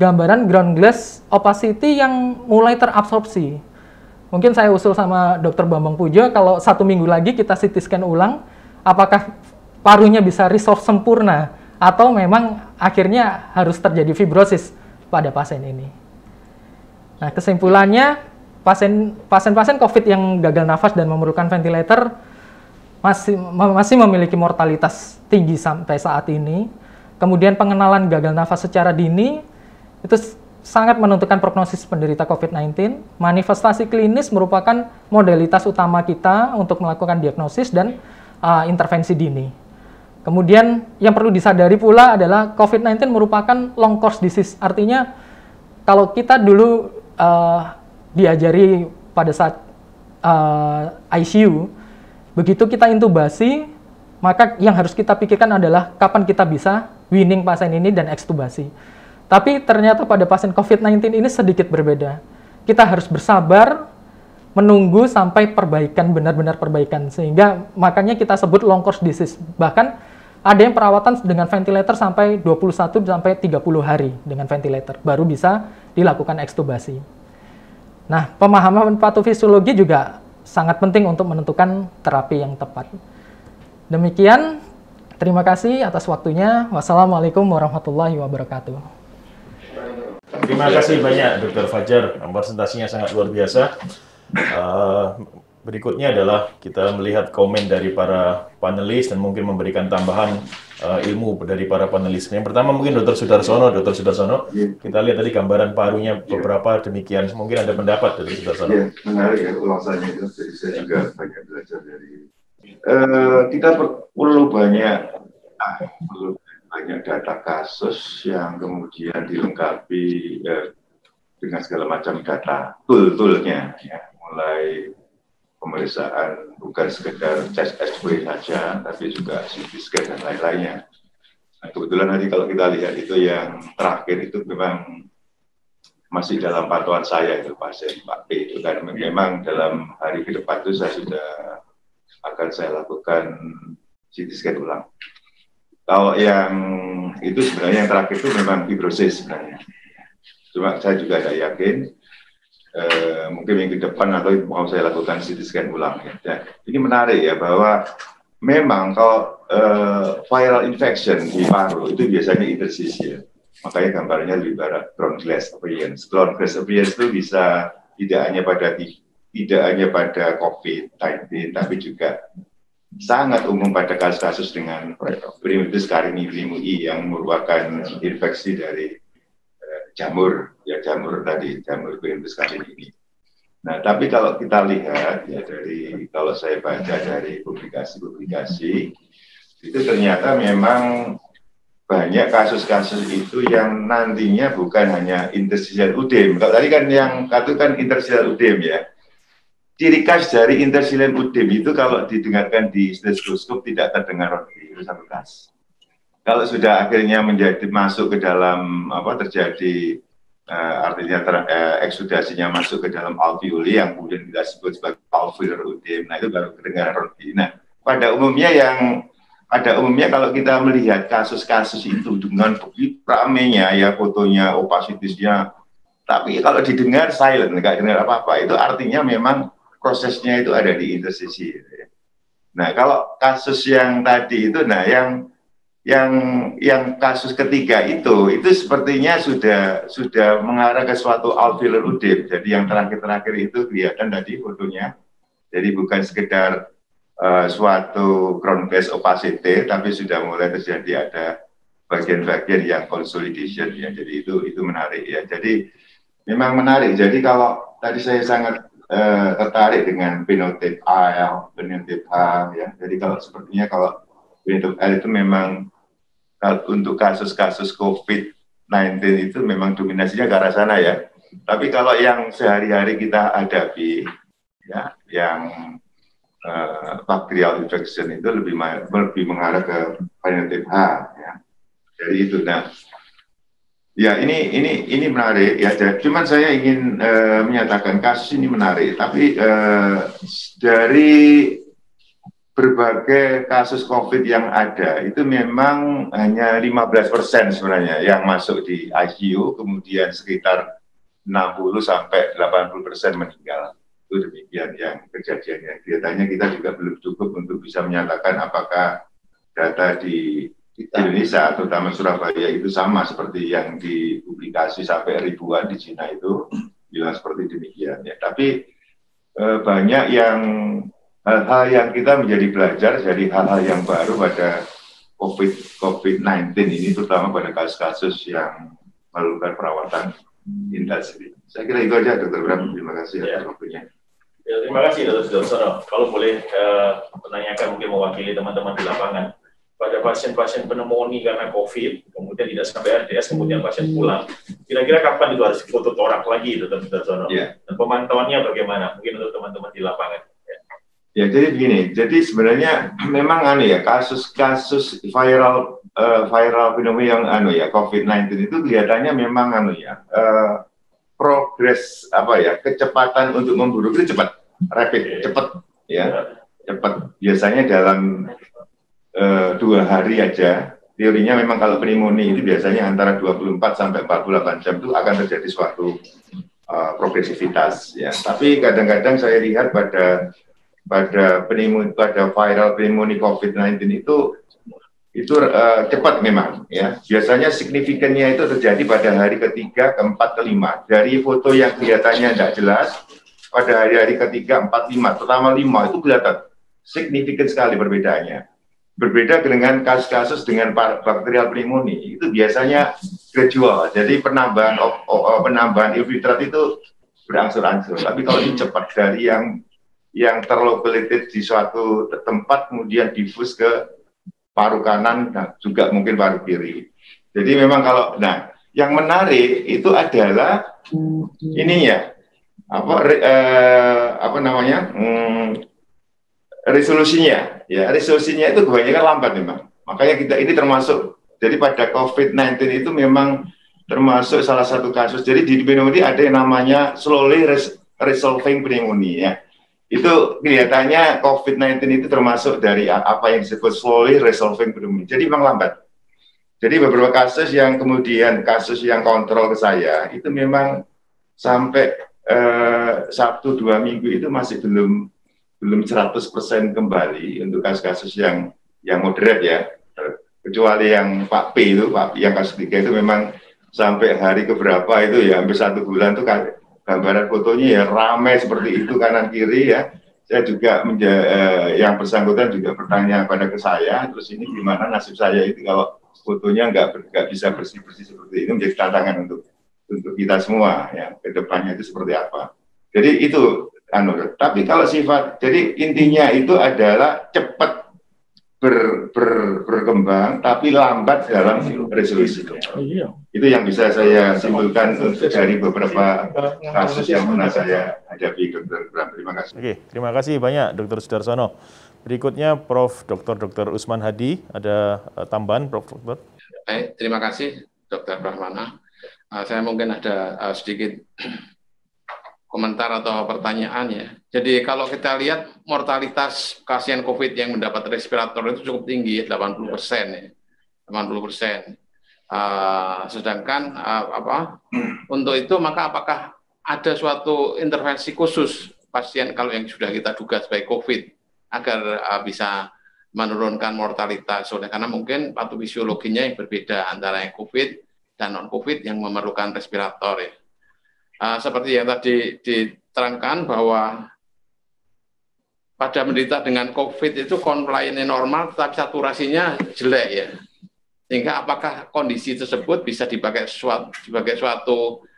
gambaran ground glass opacity yang mulai terabsorpsi. Mungkin saya usul sama Dr. Bambang Pujo, kalau 1 minggu lagi kita CT scan ulang, apakah parunya bisa resolve sempurna atau memang akhirnya harus terjadi fibrosis pada pasien ini. Nah, kesimpulannya, pasien-pasien COVID yang gagal nafas dan memerlukan ventilator masih memiliki mortalitas tinggi sampai saat ini. Kemudian pengenalan gagal nafas secara dini itu sangat menentukan prognosis penderita COVID-19. Manifestasi klinis merupakan modalitas utama kita untuk melakukan diagnosis dan intervensi dini. Kemudian yang perlu disadari pula adalah COVID-19 merupakan long course disease. Artinya kalau kita dulu diajari pada saat ICU, begitu kita intubasi, maka yang harus kita pikirkan adalah kapan kita bisa weaning pasien ini dan ekstubasi. Tapi ternyata pada pasien COVID-19 ini sedikit berbeda. Kita harus bersabar menunggu sampai benar-benar perbaikan. Sehingga makanya kita sebut long course disease. Bahkan ada yang perawatan dengan ventilator sampai 21 sampai 30 hari dengan ventilator, baru bisa dilakukan ekstubasi. Nah, pemahaman patofisiologi juga sangat penting untuk menentukan terapi yang tepat. Demikian, terima kasih atas waktunya. Wassalamualaikum warahmatullahi wabarakatuh. Terima kasih banyak Dr. Fajar, presentasinya sangat luar biasa. Berikutnya adalah kita melihat komen dari para panelis dan mungkin memberikan tambahan ilmu dari para panelis. Yang pertama mungkin Dr. Sudarsono. Dr. Sudarsono, kita lihat tadi gambaran parunya beberapa demikian. Mungkin ada pendapat dari Sudarsono. Ya, menarik ya ulasannya itu. Jadi saya juga banyak belajar dari. Kita perlu banyak data kasus yang kemudian dilengkapi dengan segala macam data tool-toolnya, ya, mulai pemeriksaan bukan sekedar chest X-ray saja, tapi juga CT scan dan lain-lainnya. Nah, kebetulan nanti kalau kita lihat itu yang terakhir itu memang masih dalam pantauan saya, itu pasien Pak P itu kan memang dalam hari ke depan itu akan saya lakukan CT scan ulang. Kalau yang itu sebenarnya yang terakhir itu memang fibrosis sebenarnya. Cuma saya juga tidak yakin. Mungkin minggu depan atau mau saya lakukan CT scan ulang. Ya. Dan ini menarik ya bahwa memang kalau viral infection di paru itu biasanya interstisial. Makanya gambarnya lebih barat ground glass appearance. Ground glass appearance itu bisa tidak hanya pada COVID-19, tapi juga sangat umum pada kasus-kasus dengan Primipes carinii yang merupakan infeksi dari jamur Primipes carinii. Nah, tapi kalau kita lihat ya kalau saya baca dari publikasi-publikasi itu ternyata memang banyak kasus-kasus itu yang nantinya bukan hanya interstisial udem. Kalau tadi kan yang satu kan interstisial udem ya. Ciri khas dari interstisial udem itu kalau didengarkan di stetoskop tidak terdengar roti, itu satu khas. Kalau sudah akhirnya menjadi masuk ke dalam terjadi artinya eksudasinya masuk ke dalam alveoli yang kemudian kita sebut sebagai alveolar udem, nah itu baru kedengaran roti. Nah, pada umumnya kalau kita melihat kasus-kasus itu dengan begitu ramenya ya fotonya, opasitasnya, tapi kalau didengar silent, nggak dengar apa-apa, itu artinya memang prosesnya itu ada di interstisi. Nah, kalau kasus yang tadi itu, nah yang kasus ketiga itu sepertinya sudah mengarah ke suatu alveolar udem. Jadi yang terakhir itu kelihatan tadi fotonya. Jadi bukan sekedar suatu ground glass opacity, tapi sudah mulai terjadi ada bagian-bagian yang consolidation ya. Jadi itu menarik ya. Jadi memang menarik. Jadi kalau tadi saya sangat tertarik dengan phenotype A, phenotype H ya. Jadi sepertinya kalau phenotype L itu memang untuk kasus-kasus COVID-19 itu memang dominasinya ke arah sana ya. Tapi kalau yang sehari-hari kita hadapi ya, yang bacterial infection itu lebih mengarah ke phenotype H ya. Jadi itu. Nah, ya ini menarik ya. Cuman saya ingin menyatakan kasus ini menarik, tapi dari berbagai kasus COVID yang ada itu memang hanya 15% sebenarnya yang masuk di ICU, kemudian sekitar 60 sampai 80% meninggal. Itu demikian yang kejadiannya. Kelihatannya kita juga belum cukup untuk bisa menyatakan apakah data di Indonesia, terutama Surabaya itu sama seperti yang dipublikasi sampai ribuan di Cina itu bilang seperti demikian ya. Tapi banyak yang hal-hal yang kita menjadi belajar dari hal-hal yang baru pada COVID-19 ini, terutama pada kasus-kasus yang memerlukan perawatan intensif. Saya kira itu aja, Dr. Bram. Terima kasih atas waktunya. Ya, terima kasih, Dr. Sudarsono. Kalau boleh menanyakan mungkin mewakili teman-teman di lapangan, pada pasien-pasien pneumonia karena COVID, kemudian tidak sampai RDS, kemudian pasien pulang, kira-kira kapan itu harus foto torak lagi, Dr. Sudarsono? Yeah. Dan pemantauannya bagaimana? Mungkin untuk teman-teman di lapangan. Ya, jadi begini. Jadi sebenarnya memang kasus-kasus viral pneumonia yang COVID-19 itu kelihatannya memang progres kecepatan untuk memburuk itu cepat, rapid, cepat ya, cepat. Biasanya dalam 2 hari aja. Teorinya memang kalau pneumonia itu biasanya antara 24 sampai 48 jam itu akan terjadi suatu progresivitas ya. Tapi kadang-kadang saya lihat pada viral pneumonia COVID-19 itu cepat memang ya. Biasanya signifikannya itu terjadi pada hari ketiga, keempat, kelima. Dari foto yang kelihatannya tidak jelas, pada hari ketiga, 4, 5, terutama 5 itu kelihatan signifikan sekali perbedaannya. Berbeda dengan kasus-kasus dengan bakterial pneumonia itu biasanya gradual. Jadi penambahan infiltrat itu berangsur-angsur. Tapi kalau ini cepat dari yang terlokalited di suatu tempat kemudian difus ke paru kanan dan juga mungkin paru kiri. Jadi memang yang menarik itu adalah ininya resolusinya ya. Resolusinya itu kebanyakan lambat memang. Makanya kita ini termasuk, jadi pada COVID-19 itu memang termasuk salah satu kasus. Jadi di pneumonia ada yang namanya slowly resolving pneumonia ya. Itu kelihatannya COVID-19 itu termasuk dari apa yang disebut slowly resolving pneumonia. Jadi memang lambat. Jadi beberapa kasus yang kemudian kasus yang kontrol ke saya itu memang sampai 1-2 minggu itu masih belum 100% kembali untuk kasus-kasus yang moderat ya. Kecuali yang Pak P itu, yang kasus 3 itu memang sampai hari keberapa itu ya hampir 1 bulan itu gambaran fotonya ya ramai seperti itu kanan kiri ya. Saya juga yang bersangkutan juga bertanya pada ke saya, terus ini gimana nasib saya itu kalau fotonya nggak bisa bersih-bersih seperti ini, menjadi tantangan untuk kita semua ya, ke depannya itu seperti apa. Jadi itu tapi kalau sifat, jadi intinya itu adalah cepat berkembang, tapi lambat dalam resolusinya. Itu yang bisa saya simpulkan dari beberapa kasus yang pernah saya hadapi, Dr. Bram. Terima kasih. Oke, terima kasih banyak, Dr. Sudarsono. Berikutnya, Prof. Dr. Usman Hadi. Ada tambahan, Prof. Dr. Baik, terima kasih, Dr. Brahmana. Saya mungkin ada sedikit komentar atau pertanyaan ya. Jadi kalau kita lihat mortalitas pasien COVID yang mendapat respirator itu cukup tinggi, 80% ya, 80%. Sedangkan untuk itu maka apakah ada suatu intervensi khusus pasien kalau yang sudah kita duga sebagai COVID agar bisa menurunkan mortalitas, oleh karena mungkin patofisiologinya yang berbeda antara yang COVID dan non-COVID yang memerlukan respirator ya. Seperti yang tadi diterangkan bahwa pada menderita dengan COVID itu compliance normal tetapi saturasinya jelek ya. Sehingga apakah kondisi tersebut bisa dipakai sebagai suatu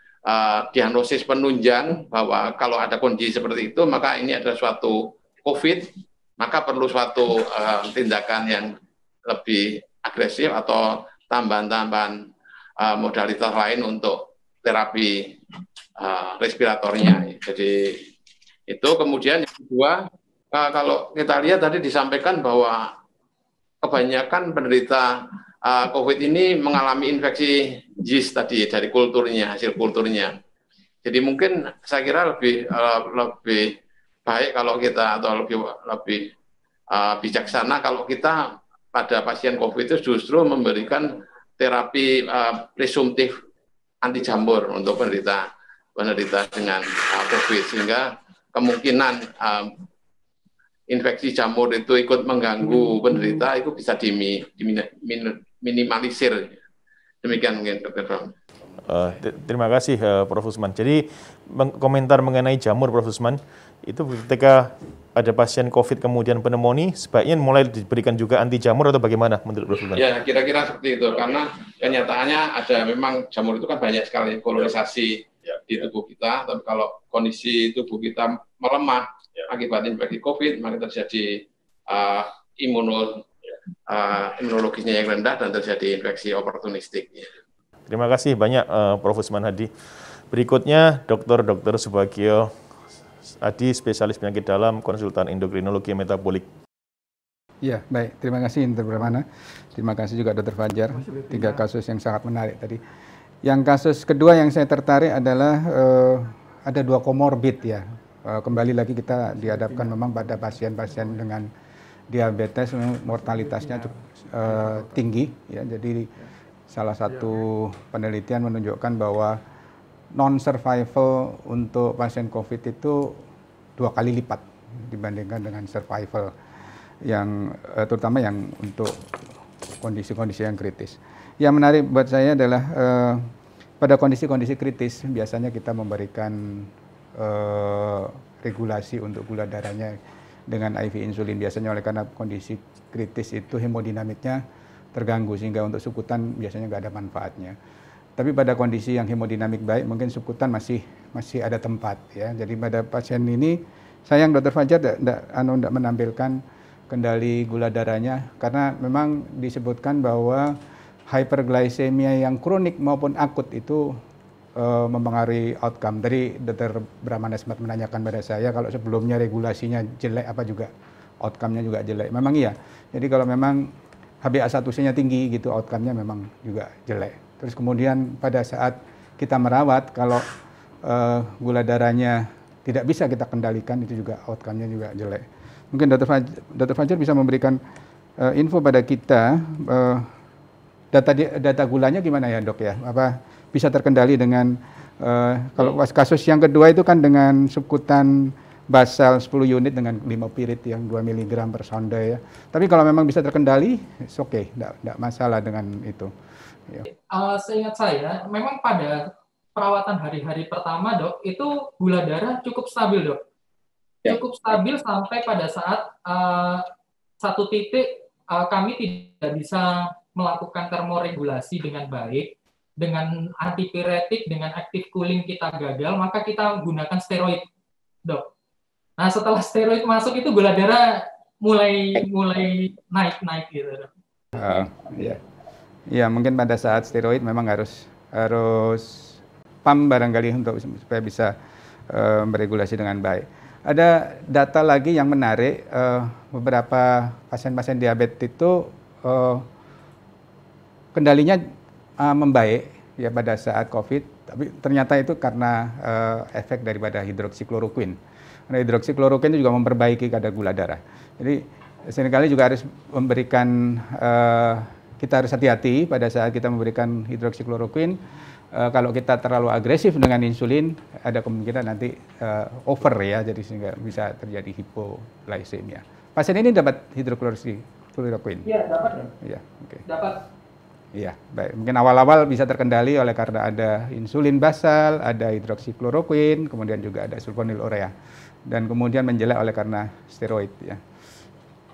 diagnosis penunjang bahwa kalau ada kondisi seperti itu maka ini adalah suatu COVID, maka perlu suatu tindakan yang lebih agresif atau tambahan-tambahan modalitas lain untuk terapi respiratornya. Jadi itu kemudian yang kedua, kalau kita lihat tadi disampaikan bahwa kebanyakan penderita COVID ini mengalami infeksi yeast tadi dari kulturnya, hasil kulturnya. Jadi mungkin saya kira lebih baik kalau kita atau lebih bijaksana kalau kita pada pasien COVID itu justru memberikan terapi presumtif anti jamur untuk penderita dengan COVID, sehingga kemungkinan infeksi jamur itu ikut mengganggu penderita itu bisa diminimalisir. Demikian mungkin Dr. Bram. Terima kasih Prof. Usman. Jadi komentar mengenai jamur, Prof. Usman, itu ketika ada pasien COVID kemudian pneumonia, sebaiknya mulai diberikan juga anti jamur atau bagaimana menurut Prof. Usman? Ya, kira-kira seperti itu. Karena kenyataannya ada memang jamur itu kan banyak sekali kolonisasi di tubuh kita. Tapi kalau kondisi tubuh kita melemah akibat infeksi COVID, maka terjadi imunologisnya yang rendah dan terjadi infeksi oportunistik. Terima kasih banyak Prof. Usman Hadi. Berikutnya Dr. Subagio Adi, spesialis penyakit dalam, konsultan endokrinologi metabolik. Ya, baik. Terima kasih Dr. Brahmana. Terima kasih juga Dr. Fajar. 3 kasus yang sangat menarik tadi. Yang kasus kedua yang saya tertarik adalah ada 2 komorbid ya. Kembali lagi kita dihadapkan memang pada pasien-pasien dengan diabetes, mortalitasnya cukup tinggi ya. Jadi salah satu penelitian menunjukkan bahwa non-survival untuk pasien COVID itu 2 kali lipat dibandingkan dengan survival, yang terutama yang untuk kondisi-kondisi yang kritis. Yang menarik buat saya adalah pada kondisi-kondisi kritis biasanya kita memberikan regulasi untuk gula darahnya dengan IV insulin, biasanya oleh karena kondisi kritis itu hemodinamiknya terganggu sehingga untuk sukutan biasanya nggak ada manfaatnya. Tapi pada kondisi yang hemodinamik baik mungkin sukutan masih ada tempat ya. Jadi pada pasien ini sayang Dr. Fajar tidak menampilkan kendali gula darahnya karena memang disebutkan bahwa hyperglycemia yang kronik maupun akut itu mempengaruhi outcome. Tadi Dr. Brahmana sempat menanyakan pada saya kalau sebelumnya regulasinya jelek apa juga outcome-nya juga jelek. Memang iya. Jadi kalau memang HbA1c-nya tinggi gitu outcome-nya memang juga jelek. Terus kemudian pada saat kita merawat kalau gula darahnya tidak bisa kita kendalikan itu juga outcome-nya juga jelek. Mungkin Dr. Fajar bisa memberikan info pada kita data gulanya gimana ya Dok ya? Apa bisa terkendali dengan kalau kasus yang kedua itu kan dengan sukutan basal 10 unit dengan glimepirid yang 2 mg per sonde ya. Tapi kalau memang bisa terkendali, it's okay, enggak masalah dengan itu. Ya. Seingat saya, memang pada perawatan hari-hari pertama Dok, itu gula darah cukup stabil Dok. Ya. Cukup stabil sampai pada saat satu titik kami tidak bisa melakukan termoregulasi dengan baik, dengan antipiretik, dengan active cooling kita gagal, maka kita gunakan steroid Dok. Nah setelah steroid masuk itu gula darah mulai naik gitu. Iya. Ya, mungkin pada saat steroid memang harus pump barangkali untuk supaya bisa beregulasi dengan baik. Ada data lagi yang menarik, beberapa pasien-pasien diabetes itu kendalinya membaik ya pada saat COVID, tapi ternyata itu karena efek daripada hidroksikloroquine. Karena hidroksikloroquine itu juga memperbaiki kadar gula darah. Jadi seringkali juga harus memberikan kita harus hati-hati pada saat kita memberikan hidroksikloroquine. Kalau kita terlalu agresif dengan insulin, ada kemungkinan nanti over ya, jadi sehingga bisa terjadi hipoglycemia. Pasien ini dapat hidroksikloroquine? Iya, dapat. Iya, oke. Dapat. Iya, baik. Mungkin awal-awal bisa terkendali oleh karena ada insulin basal, ada hidroksikloroquine, kemudian juga ada sulfonylurea, dan kemudian menjelek oleh karena steroid ya.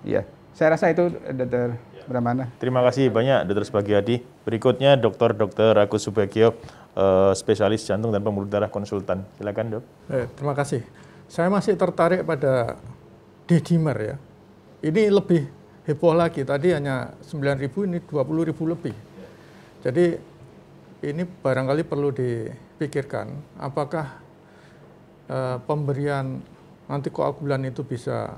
Iya, saya rasa itu Dr. Brahmana. Terima kasih banyak Dr. Subagyadi. Berikutnya Dr. Agus Subagio, spesialis jantung dan pembuluh darah konsultan. Silakan, Dok. Terima kasih. Saya masih tertarik pada D-dimer ya. Ini lebih heboh lagi. Tadi hanya 9.000, ini 20.000 lebih. Jadi ini barangkali perlu dipikirkan apakah pemberian antikoagulan itu bisa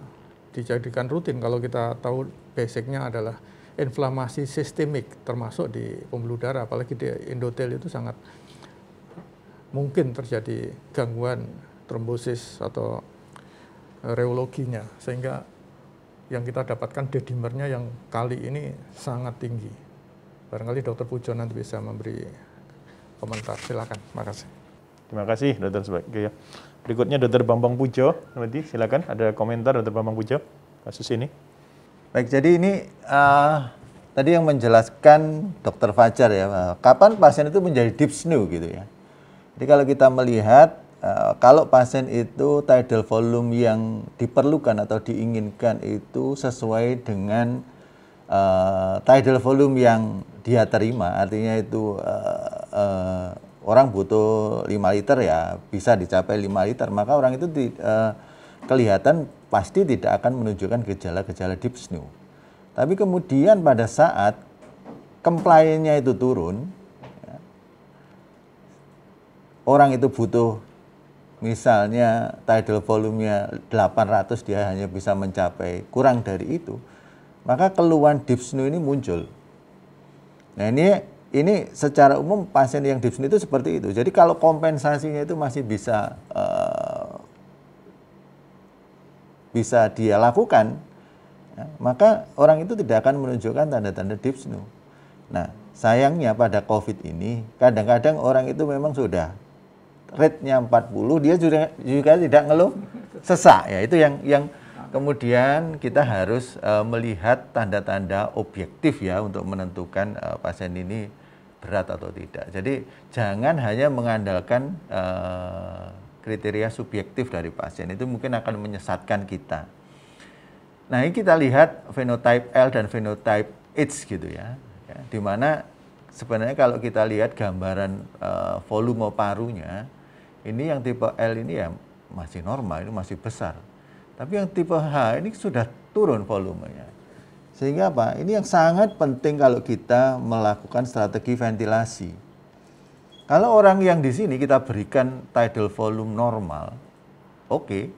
dijadikan rutin kalau kita tahu basicnya adalah inflamasi sistemik termasuk di pembuluh darah, apalagi di endotel itu sangat mungkin terjadi gangguan trombosis atau reologinya, sehingga yang kita dapatkan D-dimernya yang kali ini sangat tinggi. Barangkali Dr. Pujo nanti bisa memberi komentar, silakan. Terima kasih. Terima kasih Dr. Subagio. Berikutnya Dr. Bambang Pujo, silakan ada komentar Dr. Bambang Pujo kasus ini. Baik, jadi ini tadi yang menjelaskan Dr. Fajar ya, kapan pasien itu menjadi dyspnea gitu ya. Jadi kalau kita melihat kalau pasien itu tidal volume yang diperlukan atau diinginkan itu sesuai dengan tidal volume yang dia terima, artinya itu orang butuh 5 liter ya bisa dicapai 5 liter, maka orang itu kelihatan pasti tidak akan menunjukkan gejala-gejala dyspnea. Tapi kemudian pada saat compliance-nya itu turun, ya, orang itu butuh misalnya tidal volume-nya 800, dia hanya bisa mencapai kurang dari itu, maka keluhan dyspnea ini muncul. Nah ini secara umum pasien yang dyspnea itu seperti itu. Jadi kalau kompensasinya itu masih bisa dia lakukan, ya, maka orang itu tidak akan menunjukkan tanda-tanda dyspnea. Nah, sayangnya pada COVID ini, kadang-kadang orang itu memang sudah rate-nya 40, dia juga tidak ngeluh sesak. Ya, itu yang kemudian kita harus melihat tanda-tanda objektif ya untuk menentukan pasien ini berat atau tidak. Jadi jangan hanya mengandalkan kriteria subjektif dari pasien, itu mungkin akan menyesatkan kita. Nah, ini kita lihat phenotype L dan phenotype H gitu ya, di mana sebenarnya kalau kita lihat gambaran volume parunya, ini yang tipe L ini ya masih normal, ini masih besar. Tapi yang tipe H ini sudah turun volumenya. Sehingga apa? Ini yang sangat penting kalau kita melakukan strategi ventilasi. Kalau orang yang di sini kita berikan tidal volume normal, oke.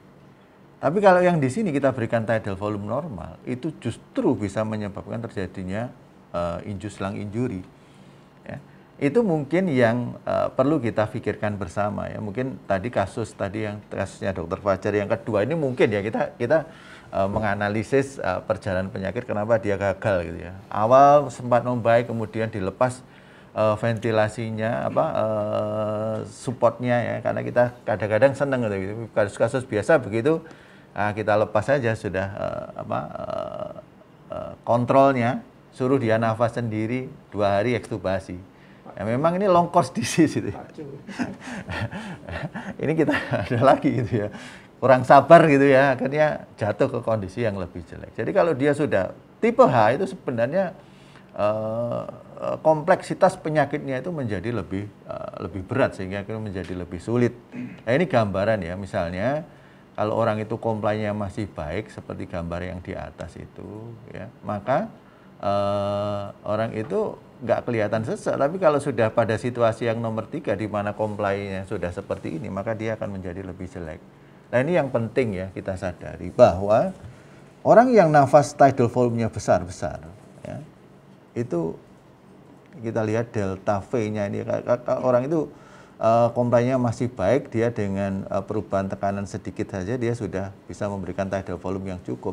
Tapi kalau yang di sini kita berikan tidal volume normal, itu justru bisa menyebabkan terjadinya induced lung injury. Ya. Itu mungkin yang perlu kita pikirkan bersama ya. Mungkin tadi yang kasusnya Dr. Fajar yang kedua ini mungkin ya kita menganalisis perjalanan penyakit kenapa dia gagal gitu ya. Awal sempat membaik, kemudian dilepas ventilasinya supportnya ya, karena kita kadang-kadang seneng gitu. Kasus-kasus biasa begitu kita lepas saja sudah kontrolnya, suruh dia nafas sendiri 2 hari ekstubasi. Ya memang ini long course disease itu. Ini kita ada lagi gitu ya. Kurang sabar gitu ya, akhirnya jatuh ke kondisi yang lebih jelek. Jadi kalau dia sudah tipe H itu sebenarnya kompleksitas penyakitnya itu menjadi lebih berat sehingga menjadi lebih sulit. Nah, ini gambaran ya, misalnya Kalau orang itu komplainnya masih baik seperti gambar yang di atas itu, ya, maka orang itu nggak kelihatan sesak. Tapi kalau sudah pada situasi yang nomor 3 di mana komplainnya sudah seperti ini, maka dia akan menjadi lebih jelek. Nah ini yang penting ya kita sadari bahwa orang yang nafas tidal volume-nya besar-besar, ya, itu kita lihat delta V-nya ini, orang itu komplainnya masih baik, dia dengan perubahan tekanan sedikit saja dia sudah bisa memberikan tidal volume yang cukup.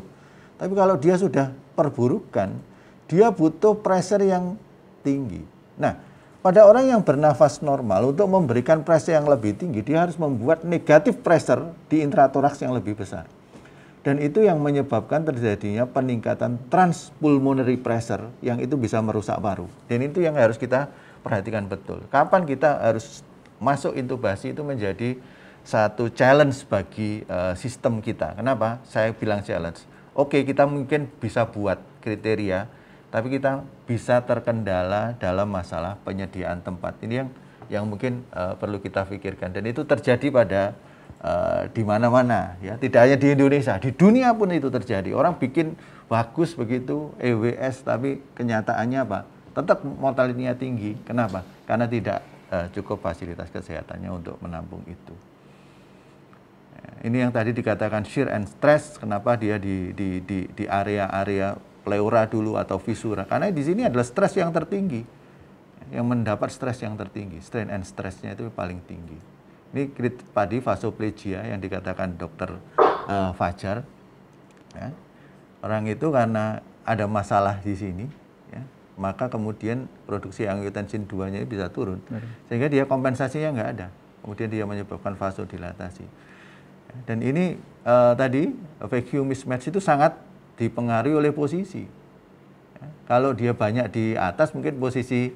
Tapi kalau dia sudah perburukan, dia butuh pressure yang tinggi. Nah, pada orang yang bernafas normal, untuk memberikan pressure yang lebih tinggi, dia harus membuat negatif pressure di intratoraks yang lebih besar. Dan itu yang menyebabkan terjadinya peningkatan transpulmonary pressure yang itu bisa merusak paru. Dan itu yang harus kita perhatikan betul. Kapan kita harus masuk intubasi itu menjadi satu challenge bagi sistem kita. Kenapa? Saya bilang challenge. Oke, kita mungkin bisa buat kriteria, tapi kita bisa terkendala dalam masalah penyediaan tempat. Ini yang mungkin perlu kita pikirkan. Dan itu terjadi pada di mana-mana, ya, tidak hanya di Indonesia, di dunia pun itu terjadi. Orang bikin bagus begitu EWS, tapi kenyataannya apa? Tetap mortalitinya tinggi. Kenapa? Karena tidak cukup fasilitas kesehatannya untuk menampung itu. Ini yang tadi dikatakan shear and stress. Kenapa dia di area-area pleura dulu atau visura? Karena di sini adalah stres yang tertinggi, yang mendapat stres yang tertinggi. Strain and stressnya itu paling tinggi. Ini tadi vasoplegia yang dikatakan Dr. Fajar. Ya. Orang itu karena ada masalah di sini, ya, maka kemudian produksi angiotensin 2-nya bisa turun, sehingga dia kompensasinya nggak ada. Kemudian dia menyebabkan vasodilatasi. Dan ini tadi vacuum mismatch itu sangat dipengaruhi oleh posisi. Ya, kalau dia banyak di atas, mungkin posisi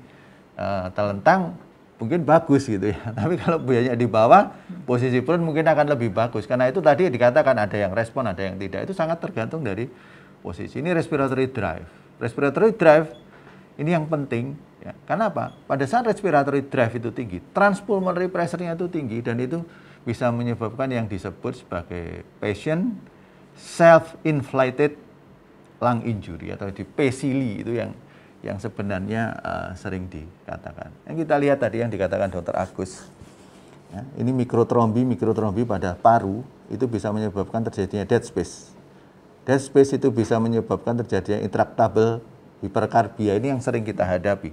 telentang mungkin bagus gitu ya. Tapi kalau banyak di bawah, posisi perut mungkin akan lebih bagus. Karena itu tadi dikatakan ada yang respon, ada yang tidak. Itu sangat tergantung dari posisi. Ini respiratory drive. Respiratory drive ini yang penting. Ya. Karena apa? Pada saat respiratory drive itu tinggi, transpulmonary pressure-nya itu tinggi, dan itu bisa menyebabkan yang disebut sebagai patient self-inflicted lung injury atau di PCLI, itu yang sebenarnya sering dikatakan. Yang kita lihat tadi yang dikatakan Dr. Agus, ya, ini mikrotrombi pada paru itu bisa menyebabkan terjadinya dead space. Dead space itu bisa menyebabkan terjadinya intractable hiperkarbia, ini yang sering kita hadapi.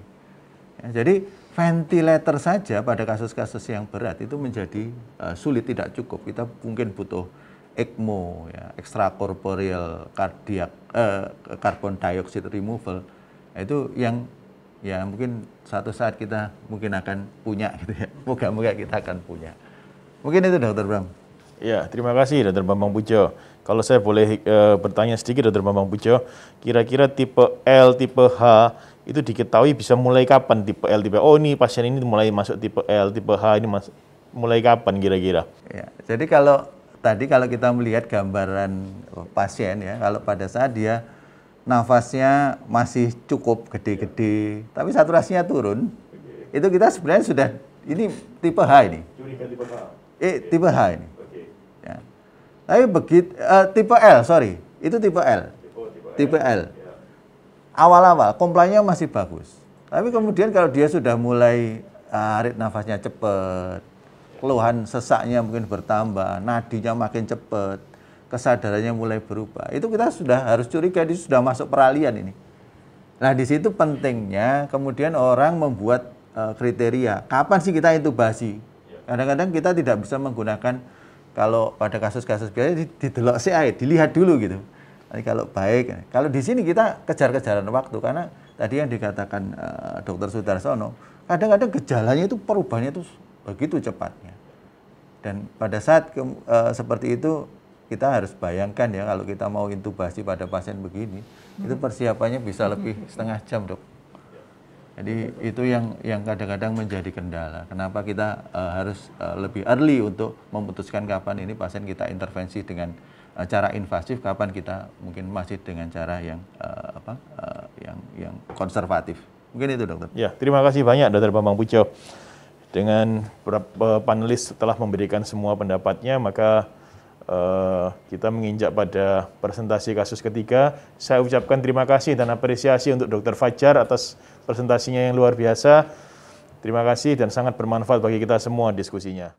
Ya, jadi ventilator saja pada kasus-kasus yang berat itu menjadi sulit, tidak cukup. Kita mungkin butuh ECMO, ya, extracorporeal cardiac carbon dioxide removal. Itu yang ya mungkin suatu saat kita mungkin akan punya gitu ya. Moga-moga kita akan punya. Mungkin itu Dr. Bram. Ya, terima kasih Dr. Bambang Pujo. Kalau saya boleh bertanya sedikit Dr. Bambang Pujo, kira-kira tipe L, tipe H itu diketahui bisa mulai kapan tipe L, tipe oh ini pasien ini mulai masuk tipe L, tipe H ini mulai kapan kira-kira? Ya, jadi kalau kita melihat gambaran pasien ya, kalau pada saat dia nafasnya masih cukup gede-gede, tapi saturasinya turun, itu kita sebenarnya sudah, ini tipe H ini. Curiga tipe H. Tipe H ini. Ya. Tapi begitu, tipe L, sorry, itu tipe L. Tipe L. Awal-awal, komplainnya masih bagus. Tapi kemudian kalau dia sudah mulai rit nafasnya cepat, keluhan sesaknya mungkin bertambah, nadinya makin cepat, kesadarannya mulai berubah, itu kita sudah harus curiga, dia sudah masuk peralihan ini. Nah di situ pentingnya kemudian orang membuat kriteria, kapan sih kita intubasi. Kadang-kadang kita tidak bisa menggunakan, kalau pada kasus-kasus biasa didelok CI, dilihat dulu gitu. Nanti kalau baik, kalau di sini kita kejar-kejaran waktu, karena tadi yang dikatakan Dr. Sudarsono, kadang-kadang gejalanya itu perubahannya itu begitu cepatnya. Dan pada saat seperti itu, kita harus bayangkan ya, kalau kita mau intubasi pada pasien begini, itu persiapannya bisa lebih setengah jam, Dok. Jadi itu yang kadang-kadang menjadi kendala. Kenapa kita harus lebih early untuk memutuskan kapan ini pasien kita intervensi dengan cara invasif, kapan kita mungkin masih dengan cara yang yang konservatif. Mungkin itu, Dokter. Ya, terima kasih banyak Dr. Bambang Pujo. Dengan beberapa panelis telah memberikan semua pendapatnya, maka kita menginjak pada presentasi kasus ketiga. Saya ucapkan terima kasih dan apresiasi untuk Dr. Fajar atas presentasinya yang luar biasa. Terima kasih dan sangat bermanfaat bagi kita semua diskusinya.